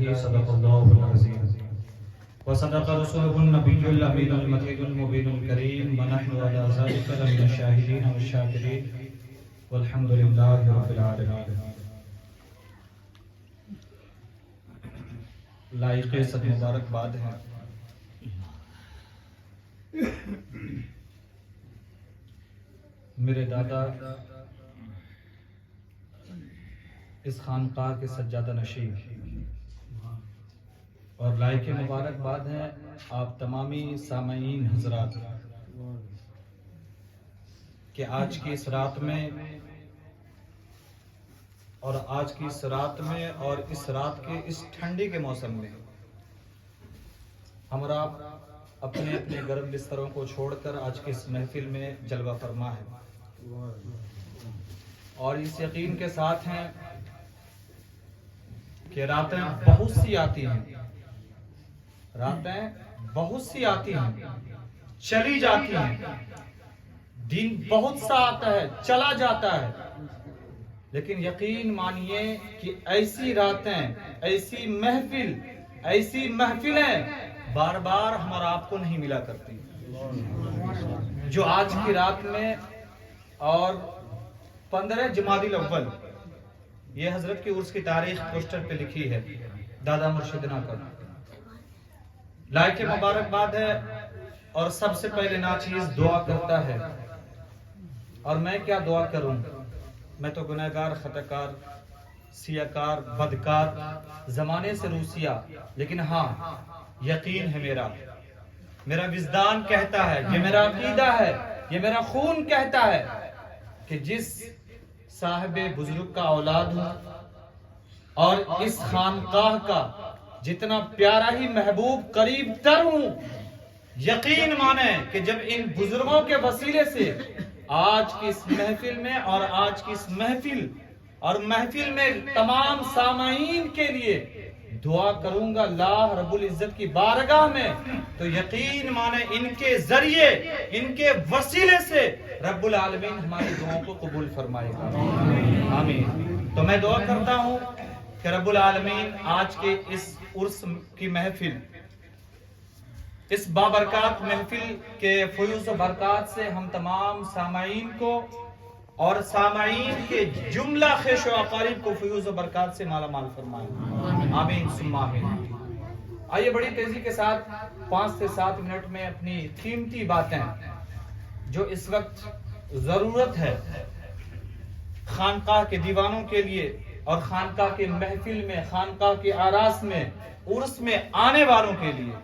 صدق الله العظيم وصدق رسوله النبي الأمين المجيد المبين الكريم ونحن على ذلك لمن الشاهدين والشاكرين والحمد لله رب العالمين. لائق صد مبارکباد ہے میرے دادا اس خانقاہ کے سجادہ نشین، اور لائق مبارکباد ہے آپ تمامی سامعین حضرات کہ آج کی اس رات میں اور اس رات کے اس ٹھنڈی کے موسم میں ہم اور آپ اپنے اپنے گرم بستروں کو چھوڑ کر آج کی اس محفل میں جلوہ فرما ہے، اور اس یقین کے ساتھ ہیں کہ راتیں بہت سی آتی ہیں، چلی جاتی ہیں، دن بہت سا آتا ہے، چلا جاتا ہے، لیکن یقین مانیے کہ ایسی راتیں، ایسی محفلیں بار بار ہم اور آپ کو نہیں ملا کرتی جو آج کی رات میں. اور 15 جمادی الاول یہ حضرت کی عرس کی تاریخ پوسٹر پہ لکھی ہے دادا مرشدنا کا. لائق مبارکباد ہے، اور سب سے پہلے ناچیز دعا کرتا ہے، اور میں کیا دعا کروں، میں تو گنہگار، خطاکار، سیاکار، بدکار، زمانے سے روسیا، لیکن ہاں یقین ہے میرا وجدان کہتا ہے، یہ میرا عقیدہ ہے، یہ میرا خون کہتا ہے کہ جس صاحب بزرگ کا اولاد ہوں اور اس خانقاہ کا جتنا پیارا ہی محبوب قریب تر ہوں، یقین مانیں کہ جب ان بزرگوں کے وسیلے سے آج کی اس محفل میں اور آج کی اس محفل میں تمام سامعین کے لیے دعا کروں گا اللہ رب العزت کی بارگاہ میں، تو یقین مانیں ان کے ذریعے، ان کے وسیلے سے رب العالمین ہماری دعاؤں کو قبول فرمائے گا، آمین. تو میں دعا کرتا ہوں کہ رب العالمین آج کے اس عرس کی محفل، اس بابرکات محفل کے فیوز و برکات سے ہم تمام سامعین کو اور سامعین کے جملہ خیش و اقارب کو فیوز و برکات سے مالا مال فرمائے، آمین ثم آمین. آئیے بڑی تیزی کے ساتھ 5 سے 7 منٹ میں اپنی قیمتی باتیں جو اس وقت ضرورت ہے خانقاہ کے دیوانوں کے لیے اور خانقاہ کے محفل میں، خانقاہ کے آراس میں، عرس میں آنے والوں کے لیے،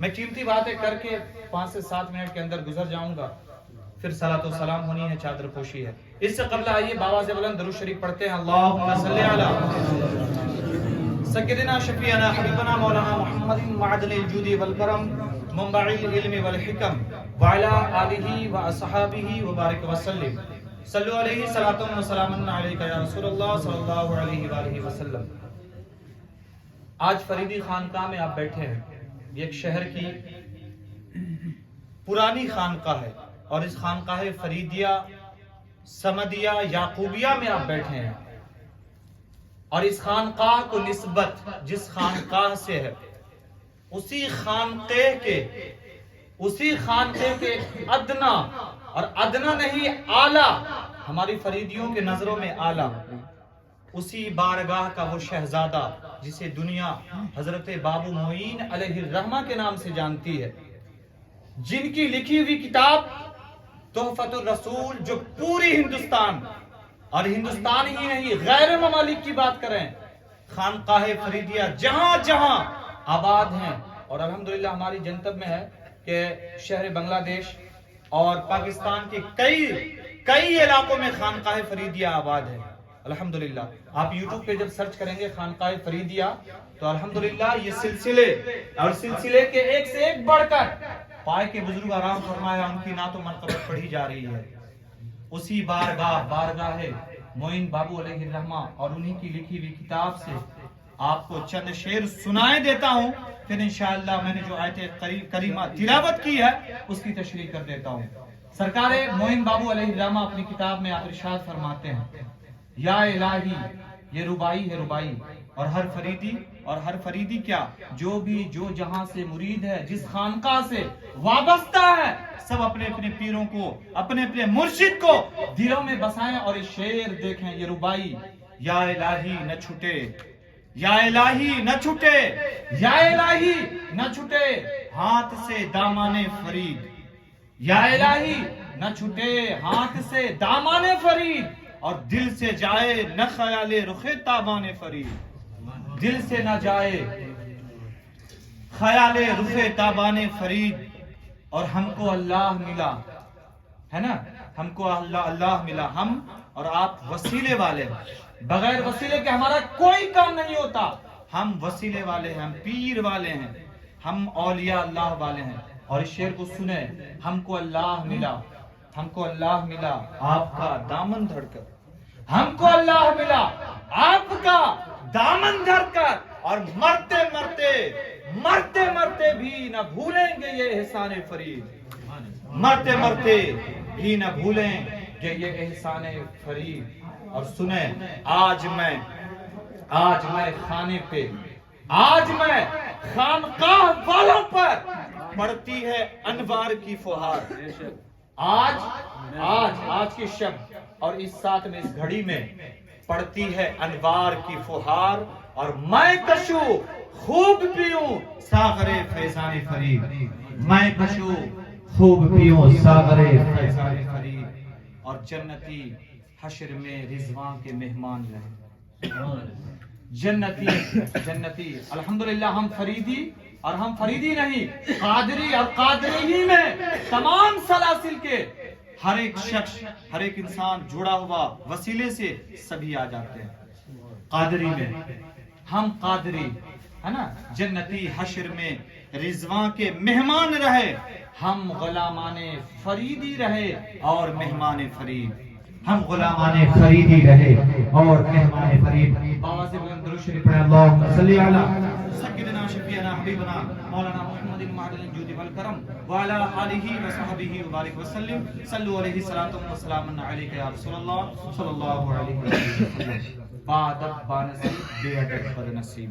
میں قیمتی باتیں کر کے 5 سے 7 منٹ کے اندر گزر جاؤں گا، پھر صلاۃ و سلام ہونی ہے، چادر پوشی ہے. اس سے قبل آئیے بآواز بلند درود شریف پڑھتے ہیں. اللہم صلی علی سیدنا شفیعنا حبیبنا مولانا محمد معدن الجود والکرم منبع العلم والحکم وعلی آلہ واصحابہ وبارک وسلم. صلو علیہ صلاۃ و سلام علیک یا رسول اللہ صلی اللہ علیہ وآلہ وسلم. آج فریدی خانقاہ میں آپ بیٹھے ہیں. یہ ایک شہر کی پرانی خانقاہ ہے، اور اس خانقاہ فریدیہ، سمدیہ، یعقوبیہ میں آپ بیٹھے ہیں، اور اس خانقاہ کو نسبت جس خانقاہ سے ہے اسی خانقاہ کے ادنا، اور ادنا نہیں اعلیٰ، ہماری فریدیوں کے نظروں میں اعلیٰ، اسی بارگاہ کا وہ شہزادہ جسے دنیا حضرت بابو معین علیہ الرحمہ کے نام سے جانتی ہے، جن کی لکھی ہوئی کتاب تحفۃ الرسول جو پوری ہندوستان، اور ہندوستان ہی نہیں غیر ممالک کی بات کریں، خانقاہ فریدیہ جہاں جہاں آباد ہیں، اور الحمدللہ ہماری جنتب میں ہے کہ شہر بنگلہ دیش اور پاکستان کے کئی علاقوں میں خانقاہ فریدیہ آباد ہے الحمدللہ. آپ یوٹیوب پہ جب سرچ کریں گے خانقاہ فریدیہ تو الحمدللہ یہ سلسلے کے ایک سے ایک بڑھ کر پائے کے بزرگ آرام فرمایا، ان کی نعت و منقبت پڑھی جا رہی ہے. اسی بارگاہ ہے معین بابو علیہ الرحمہ، اور انہی کی لکھی ہوئی کتاب سے آپ کو چند شعر سنائے دیتا ہوں، پھر انشاءاللہ میں نے جو آیت کریمہ تلاوت کی ہے اس کی تشریح کر دیتا ہوں. سرکار معین بابو علیہ الرحمہ اپنی کتاب میں آپ ارشاد فرماتے ہیں، یا الہی، یہ ربائی ہے، ربائی، اور ہر فریدی اور ہر فریدی کیا، جو بھی جو جہاں سے مرید ہے، جس خانقاہ سے وابستہ ہے، سب اپنے اپنے پیروں کو، اپنے اپنے مرشد کو دلوں میں بسائیں اور یہ شعر دیکھیں، یہ ربائی، یا الہی نہ چھٹے، یا الہی نہ چھٹے، یا الہی نہ چھٹے ہاتھ سے دامان فرید، یا الہی نہ چھٹے ہاتھ سے دامان فرید، اور دل سے جائے نہ خیال رخ تابان فرید، دل سے نہ جائے خیال رخ تابان فرید۔ اور ہم کو اللہ ملا ہے نا، ہم کو اللہ ملا، ہم اور آپ وسیلے والے ہیں، بغیر وسیلے کے ہمارا کوئی کام نہیں ہوتا، ہم وسیلے والے ہیں، ہم پیر والے ہیں، ہم اولیاء اللہ والے ہیں۔ اور اس شعر کو سنیں، ہم کو اللہ ملا، ہم کو اللہ ملا آپ کا دامن دھڑ کر، ہم کو اللہ ملا آپ کا دامن دھڑ کر، اور مرتے مرتے مرتے مرتے بھی نہ بھولیں گے یہ احسان فرید، مرتے مرتے بھی نہ بھولیں گے یہ احسان فرید۔ اور سنیں، آج میں خانے پہ، آج میں خانقاہ والوں پر پڑتی ہے انوار کی فہار، آج کی شب اور اس ساتھ میں، اس گھڑی میں پڑتی ہے انوار کی فہار، اور میں کشو خوب پیوں ساغر فیضان فرید، میں کشو خوب پیوں ساغر فیضان فرید، اور جنتی حشر میں رضوان کے مہمان رہے، جنتی الحمدللہ ہم فریدی، اور ہم فریدی نہیں، قادری، اور قادری ہی میں تمام سلاسل کے ہر ایک شخص، ہر ایک انسان جڑا ہوا وسیلے سے سبھی آ جاتے ہیں قادری میں، ہم قادری ہے نا، جنتی حشر میں رضوان کے مہمان رہے، ہم غلامان فریدی رہے اور مہمان فرید، ہم غلامان فریدی رہے اور مہمان فرید۔ آواز بلند درود شریف پڑھیں، اللہم صلی علی سیدنا شفیعنا حبیبنا مولانا محمد معدن الجود والکرم وعلی آلہ وصحبہ وبارک وسلم، صلو علیہ الصلاۃ والسلام علیک یا رسول اللہ صلی اللہ علیہ وسلم۔ بادب بانصیب بے ادب بد نصیب،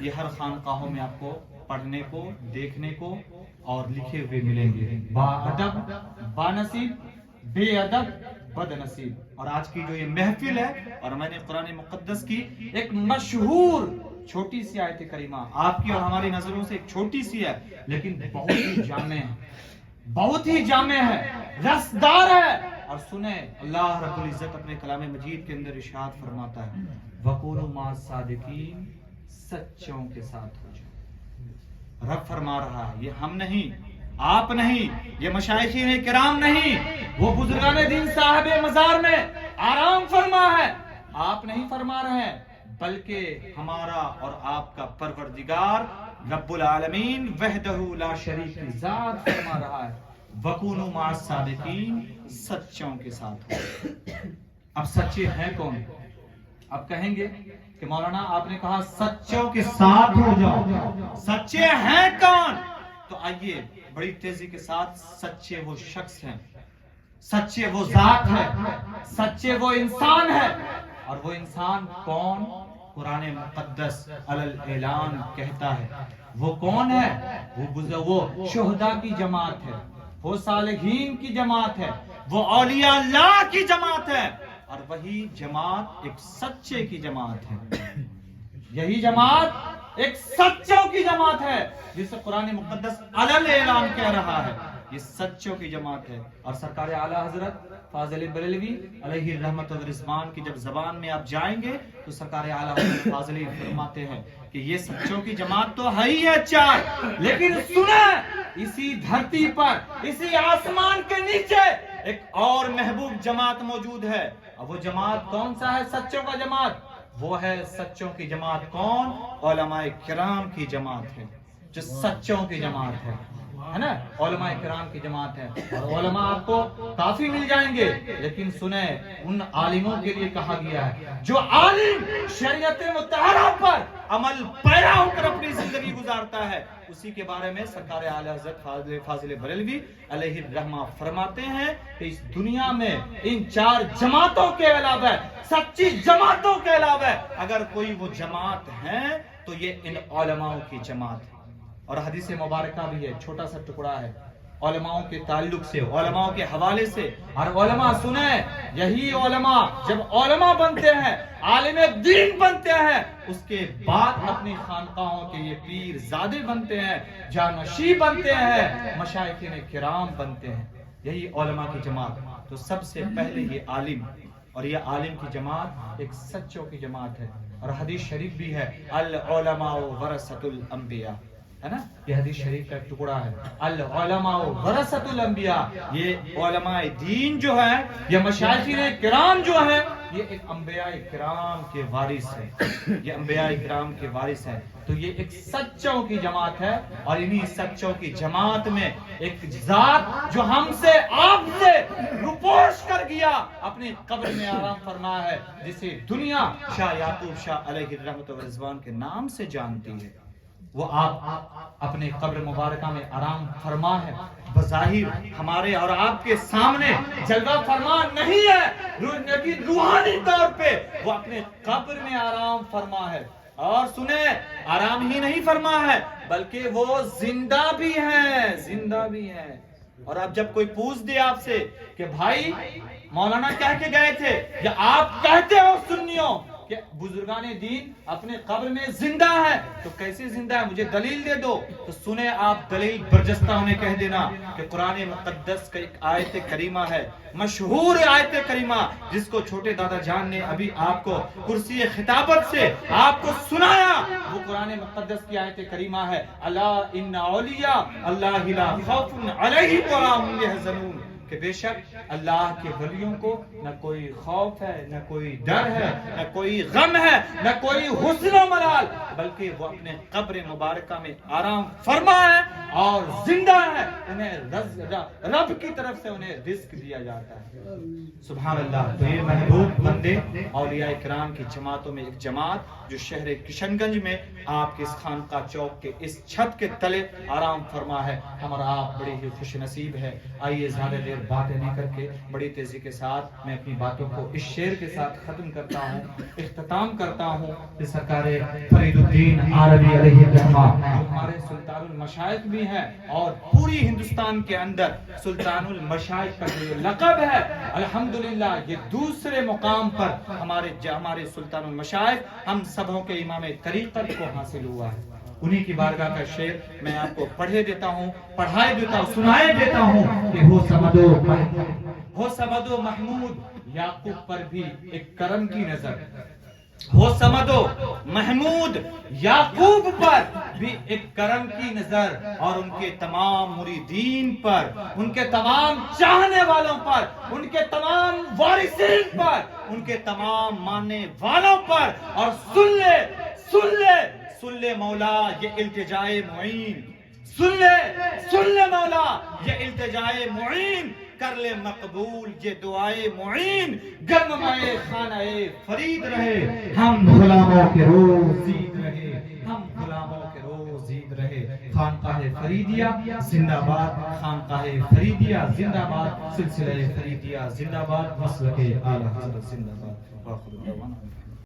یہ ہر خانقاہوں میں آپ کو پڑھنے کو، دیکھنے کو اور لکھے ہوئے ملیں گے، با ادب بانصیب بے ادب بد نصیب۔ اور آج کی جو یہ محفل ہے، اور میں نے قرآن مقدس کی ایک مشہور چھوٹی سی آیت کریمہ، آپ کی اور ہماری نظروں سے ایک چھوٹی سی ہے لیکن بہت ہی جامع ہے، بہت ہی جامع ہے، رسدار ہے۔ اور سنیں، اللہ رب العزت اپنے کلام مجید کے اندر ارشاد فرماتا ہے، وَقُولُوا مَعَ الصَّادِقِينَ، سچوں کے ساتھ ہو جاؤ۔ رب فرما رہا ہے، یہ ہم نہیں، آپ نہیں، یہ مشائخین کرام نہیں، وہ بزرگان دین صاحب مزار میں آرام فرما ہے، آپ نہیں فرما رہے ہیں، بلکہ ہمارا اور آپ کا پروردگار رب العالمین وحدہ لا شریک کی ذات فرما رہا ہے، وَقُولُوا مَعَ الصَّادِقِينَ، سچوں کے ساتھ ہو۔ اب سچے ہیں کون؟ اب کہیں گے کہ مولانا آپ نے کہا سچوں کے ساتھ ہو جاؤ، سچے ہیں کون؟ تو آئیے بڑی تیزی کے ساتھ، سچے وہ شخص ہیں، سچے وہ ذات ہے، سچے وہ انسان ہے، اور وہ انسان کون؟ قرآن مقدس اعلان کہتا ہے، وہ کون ہے؟ وہ شہداء کی جماعت ہے، وہ صالحین کی جماعت ہے، وہ اولیاء اللہ کی جماعت ہے، اور وہی جماعت ایک سچے کی جماعت ہے، یہی جماعت ایک سچوں کی جماعت ہے، جسے قرآن مقدس اعلان کہہ رہا ہے، یہ سچوں کی جماعت ہے۔ اور سرکار اعلیٰ حضرت فاضل بریلوی علیہ رحمت و رضوان کی جب زبان میں آپ جائیں گے تو سرکار اعلیٰ حضرت فاضل فرماتے ہیں کہ یہ سچوں کی جماعت تو ہے ہی ہے چار، لیکن سنیں، اسی دھرتی پر، اسی آسمان کے نیچے ایک اور محبوب جماعت موجود ہے، اور وہ جماعت کون سا ہے؟ سچوں کا جماعت، وہ ہے سچوں کی جماعت کون؟ علماء کرام کی جماعت ہے، جو سچوں کی جماعت ہے نا، علماء کرام کی جماعت ہے۔ اور علماء آپ کو کافی مل جائیں گے، لیکن سنیں، ان عالموں کے لیے کہا گیا ہے جو عالم شریعت مطہرہ پر عمل پیرا ہو کر اپنی زندگی گزارتا ہے، اسی کے بارے میں سرکار اعلی حضرت فاضل بریلوی علیہ الرحمہ فرماتے ہیں کہ اس دنیا میں ان چار جماعتوں کے علاوہ، سچی جماعتوں کے علاوہ اگر کوئی وہ جماعت ہے تو یہ ان علماؤں کی جماعت ہے. اور حدیث مبارکہ بھی ہے، چھوٹا سا ٹکڑا ہے علماؤں کے تعلق سے، علماؤں کے حوالے سے. اور علماء سنیں، یہی علماء جب علماء بنتے ہیں، عالم دین بنتے ہیں، اس کے بعد اپنی خانقاہوں کے یہ پیر زادے بنتے ہیں، جانشی بنتے ہیں، مشائخین کرام بنتے ہیں. یہی علماء کی جماعت. تو سب سے پہلے یہ عالم، اور یہ عالم کی جماعت ایک سچوں کی جماعت ہے. اور حدیث شریف بھی ہے، العلماء ورثۃ الانبیاء، ہے نا؟ یہ حدیث شریف کا ایک ٹکڑا ہے، العلماء ورثۃ الانبیاء. یہ علماء دین جو ہے، یہ مشائخین کرام جو ہیں، یہ ایک انبیاء کرام کے وارث ہیں. یہ انبیاء کرام کے وارث ہیں. تو یہ ایک سچوں کی جماعت ہے. اور انہی سچوں کی جماعت میں ایک ذات جو ہم سے آپ سے روپوش کر گیا، اپنی قبر میں آرام فرما ہے، جسے دنیا شاہ یعقوب شاہ علیہ الرحمۃ والرضوان کے نام سے جانتی ہے، وہ آپ اپنے قبر مبارکہ میں آرام فرما ہے. بظاہر ہمارے اور آپ کے سامنے جلوہ فرما نہیں ہے، لیکن روحانی طور پہ وہ اپنے قبر میں آرام فرما ہے. اور سنیں، آرام ہی نہیں فرما ہے بلکہ وہ زندہ بھی ہے، زندہ بھی ہے. اور اب جب کوئی پوچھ دے آپ سے کہ بھائی مولانا کہہ کے گئے تھے، یا آپ کہتے ہو سنیوں کہ بزرگان دین اپنے قبر میں زندہ ہے، تو کیسے زندہ ہے؟ مجھے دلیل دے دو. تو سنیں آپ، دلیل برجستہ انہیں کہہ دینا کہ قرآن مقدس کا ایک آیت کریمہ ہے، مشہور آیت کریمہ، جس کو چھوٹے دادا جان نے ابھی آپ کو کرسی خطابت سے آپ کو سنایا. وہ قرآن مقدس کی آیت کریمہ ہے، الا ان اولیاء اللہ لا خوف علیہم ولا هم يحزنون، کہ بے شک اللہ کے ولیوں کو نہ کوئی خوف ہے، نہ کوئی ڈر ہے، نہ کوئی غم ہے، نہ کوئی حزن و ملال، بلکہ وہ اپنے قبر مبارکہ میں آرام فرما ہے اور زندہ ہے. انہیں رب کی طرف سے انہیں رزق دیا جاتا ہے. سبحان اللہ. تو یہ محبوب بندے اولیاء کرام کی جماعتوں میں ایک جماعت جو شہر کشن گنج میں آپ کے اس خانقاہ چوک کے اس چھت کے تلے آرام فرما ہے. ہمارا آپ بڑی ہی خوش نصیب ہے. آئیے زیادہ دیر باتیں نہیں کر کے بڑی تیزی کے ساتھ میں اپنی باتوں کو اس شعر کے ساتھ ختم کرتا ہوں، اختتام کرتا ہوں. سرکار فرید الدین عربی علیہ الرحمہ ہمارے سلطان المشائخ بھی ہیں، اور پوری ہندوستان کے اندر سلطان المشائخ کا جو لقب ہے، الحمدللہ یہ دوسرے مقام پر ہمارے سلطان المشائخ ہم سبوں کے امام طریقت کو حاصل ہوا ہے. انہی کی بارگاہ کا شعر میں آپ کو پڑھائے دیتا ہوں، سنائے دیتا ہوں کہ ہو سمد و محمود یعقوب پر بھی ایک کرم کی نظر، ہو سمد و محمود یعقوب پر بھی ایک کرم کی نظر، اور ان کے تمام مریدین پر، ان کے تمام چاہنے والوں پر، ان کے تمام وارثین پر، ان کے تمام ماننے والوں پر. اور سن لے مولا یہ التجائے معین، سن لے مولا یہ التجائے معین، کر لے مقبول یہ دعائے معین. گرمائے خانہ فرید رہے، ہم غلاموں کے روز زید رہے، ہم غلاموں کے روز زید رہے. خانقاہ فریدیہ زندہ باد، خانقاہ فریدیہ زندہ باد، سلسلہ فریدیہ زندہ باد، مسلک اعلی حضرت زندہ باد.